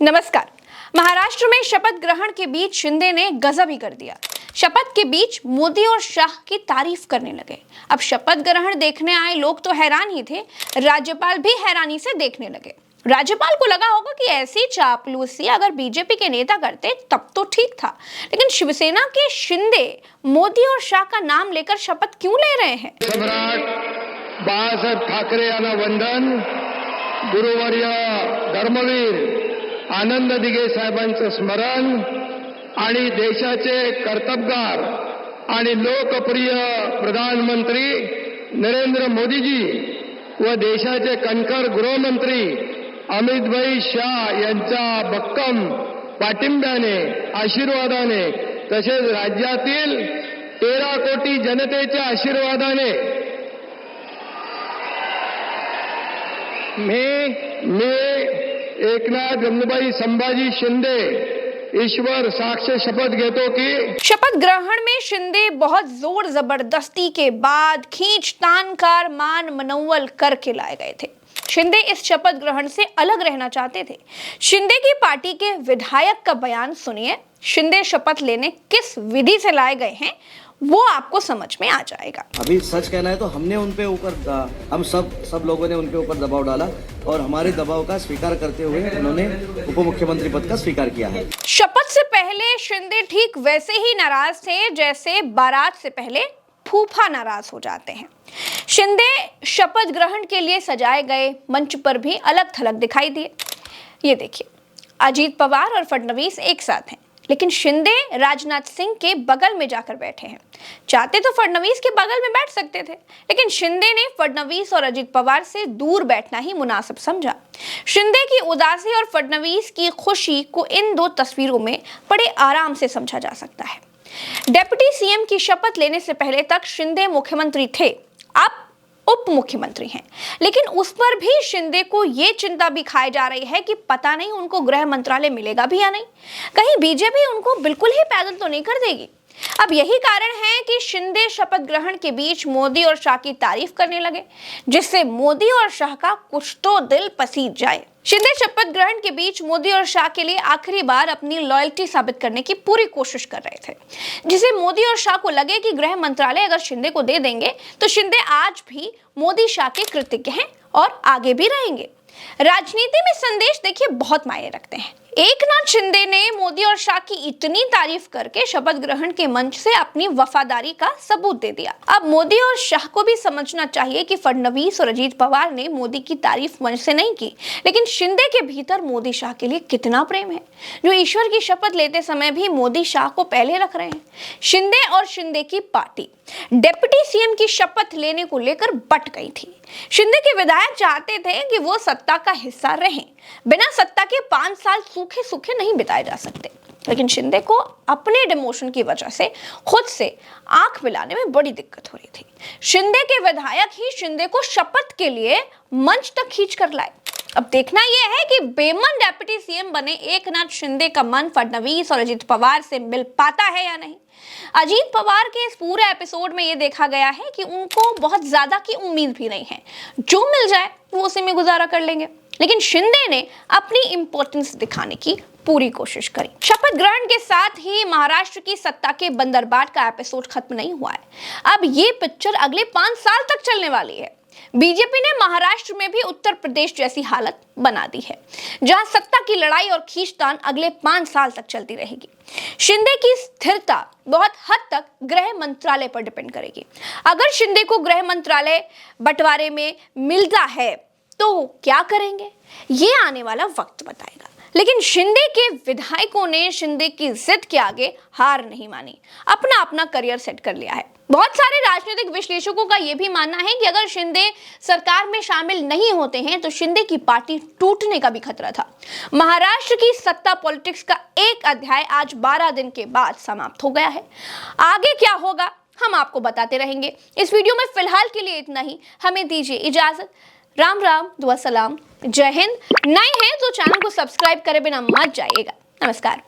नमस्कार। महाराष्ट्र में शपथ ग्रहण के बीच शिंदे ने गजब ही कर दिया। शपथ के बीच मोदी और शाह की तारीफ करने लगे। अब शपथ ग्रहण देखने आए लोग तो हैरान ही थे, राज्यपाल भी हैरानी से देखने लगे। राज्यपाल को लगा होगा कि ऐसी चापलूसी अगर बीजेपी के नेता करते तब तो ठीक था, लेकिन शिवसेना के शिंदे मोदी और शाह का नाम लेकर शपथ क्यों ले रहे हैं? सम्राट बाळासाहेब ठाकरे यांना वंदन, गुरुवर्य धर्मवीर आनंद दिघे साहेबांचं स्मरण आणि देशाचे कर्तबगार आणि लोकप्रिय प्रधानमंत्री नरेंद्र मोदीजी व देशाचे कणखर गृहमंत्री अमितभाई शाह यांच्या भक्कम पाठिंब्याने, आशीर्वादाने, तसेच राज्यातील 13 कोटी जनतेच्या आशीर्वादाने मी एकनाथ गंगूबाई संभाजी शिंदे ईश्वर साक्ष शपथ घेतो कि शपथ ग्रहण में शिंदे बहुत जोर जबरदस्ती के बाद खींचतान कर मान मनोवल करके लाए गए थे। शिंदे इस शपथ ग्रहण से अलग रहना चाहते थे। शिंदे की पार्टी के विधायक का बयान सुनिए। शिंदे शपथ लेने किस विधि से लाए गए हैं वो आपको समझ में आ जाएगा। अभी सच कहना है तो हमने उनपे ऊपर हम सब लोगों ने उनके ऊपर दबाव डाला और हमारे दबाव का स्वीकार करते हुए उन्होंने उप मुख्यमंत्री पद का स्वीकार किया है। शपथ से पहले शिंदे ठीक वैसे ही नाराज थे जैसे बारात से पहले फूफा नाराज हो जाते हैं। शिंदे शपथ ग्रहण के लिए सजाए गए मंच पर भी अलग थलग दिखाई दिए। ये देखिए, अजीत पवार और फडणवीस एक साथ हैं, लेकिन शिंदे राजनाथ सिंह के बगल में जाकर बैठे हैं। चाहते तो फडणवीस के बगल में बैठ सकते थे, लेकिन शिंदे ने फडणवीस और अजित पवार से दूर बैठना ही मुनासिब समझा। शिंदे की उदासी और फडणवीस की खुशी को इन दो तस्वीरों में बड़े आराम से समझा जा सकता है। डिप्टी सीएम की शपथ लेने से पहले तक शिंदे मुख्यमंत्री थे, अब उप मुख्यमंत्री हैं, लेकिन उस पर भी शिंदे को ये चिंता भी खाई जा रही है कि पता नहीं उनको गृह मंत्रालय मिलेगा भी या नहीं। कहीं बीजेपी उनको बिल्कुल ही पैदल तो नहीं कर देगी। अब यही कारण है कि शिंदे शपथ ग्रहण के बीच मोदी और शाह की तारीफ करने लगे, जिससे मोदी और शाह का कुछ तो दिल पसीज जाए। शिंदे शपथ ग्रहण के बीच मोदी और शाह के लिए आखिरी बार अपनी लॉयल्टी साबित करने की पूरी कोशिश कर रहे थे, जिसे मोदी और शाह को लगे कि गृह मंत्रालय अगर शिंदे को दे देंगे तो शिंदे आज भी मोदी शाह के कृतज्ञ हैं और आगे भी रहेंगे। राजनीति में संदेश देखिए बहुत मायने रखते हैं। एकनाथ शिंदे ने मोदी और शाह की इतनी तारीफ करके शपथ ग्रहण के मंच से अपनी वफादारी का सबूत दे दिया। अब मोदी और शाह को भी समझना चाहिए कि फडणवीस और अजीत पवार ने मोदी की तारीफ मंच से नहीं की, लेकिन शिंदे के भीतर मोदी शाह के लिए कितना प्रेम है, जो ईश्वर की शपथ लेते समय भी मोदी शाह को पहले रख रहे हैं। शिंदे और शिंदे की पार्टी डिप्टी सीएम की शपथ लेने को लेकर बट गई थी। शिंदे के विधायक चाहते थे कि वो सत्ता का हिस्सा रहें। बिना सत्ता के 5 साल सूखे सूखे नहीं बिताए जा सकते, लेकिन शिंदे को अपने डिमोशन की वजह से खुद से आंख मिलाने में बड़ी दिक्कत हो रही थी। शिंदे के विधायक ही शिंदे को शपथ के लिए मंच तक खींच कर लाए। अब देखना यह है कि बेमन डिप्टी सीएम बने एकनाथ शिंदे का मन फडणवीस और अजीत पवार से मिल पाता है या नहीं। अजीत पवार के इस पूरे एपिसोड में यह देखा गया है कि उनको बहुत ज्यादा की उम्मीद भी नहीं है, जो मिल जाए वो उसी में गुजारा कर लेंगे, लेकिन शिंदे ने अपनी इंपॉर्टेंस दिखाने की पूरी कोशिश करी। शपथ ग्रहण के साथ ही महाराष्ट्र की सत्ता के बंदरबाट का एपिसोड खत्म नहीं हुआ है। अब ये पिक्चर अगले 5 साल तक चलने वाली है। बीजेपी ने महाराष्ट्र में भी उत्तर प्रदेश जैसी हालत बना दी है, जहां सत्ता की लड़ाई और खींचतान अगले 5 साल तक चलती रहेगी। शिंदे की स्थिरता बहुत हद तक गृह मंत्रालय पर डिपेंड करेगी। अगर शिंदे को गृह मंत्रालय बंटवारे में मिलता है तो क्या करेंगे, ये आने वाला वक्त बताएगा। लेकिन शिंदे के विधायकों ने शिंदे की जिद के आगे हार नहीं मानी, अपना अपना करियर सेट कर लिया है। बहुत सारे राजनीतिक विश्लेषकों का यह भी मानना है कि अगर शिंदे सरकार में शामिल नहीं होते हैं तो शिंदे की पार्टी टूटने का भी खतरा था। महाराष्ट्र की सत्ता पॉलिटिक्स का एक अध्याय आज 12 दिन के बाद समाप्त हो गया है। आगे क्या होगा हम आपको बताते रहेंगे। इस वीडियो में फिलहाल के लिए इतना ही। हमें दीजिए इजाजत। राम राम, दुआ सलाम, जय हिंद। नए हैं तो चैनल को सब्सक्राइब करे बिना मत जाइएगा। नमस्कार।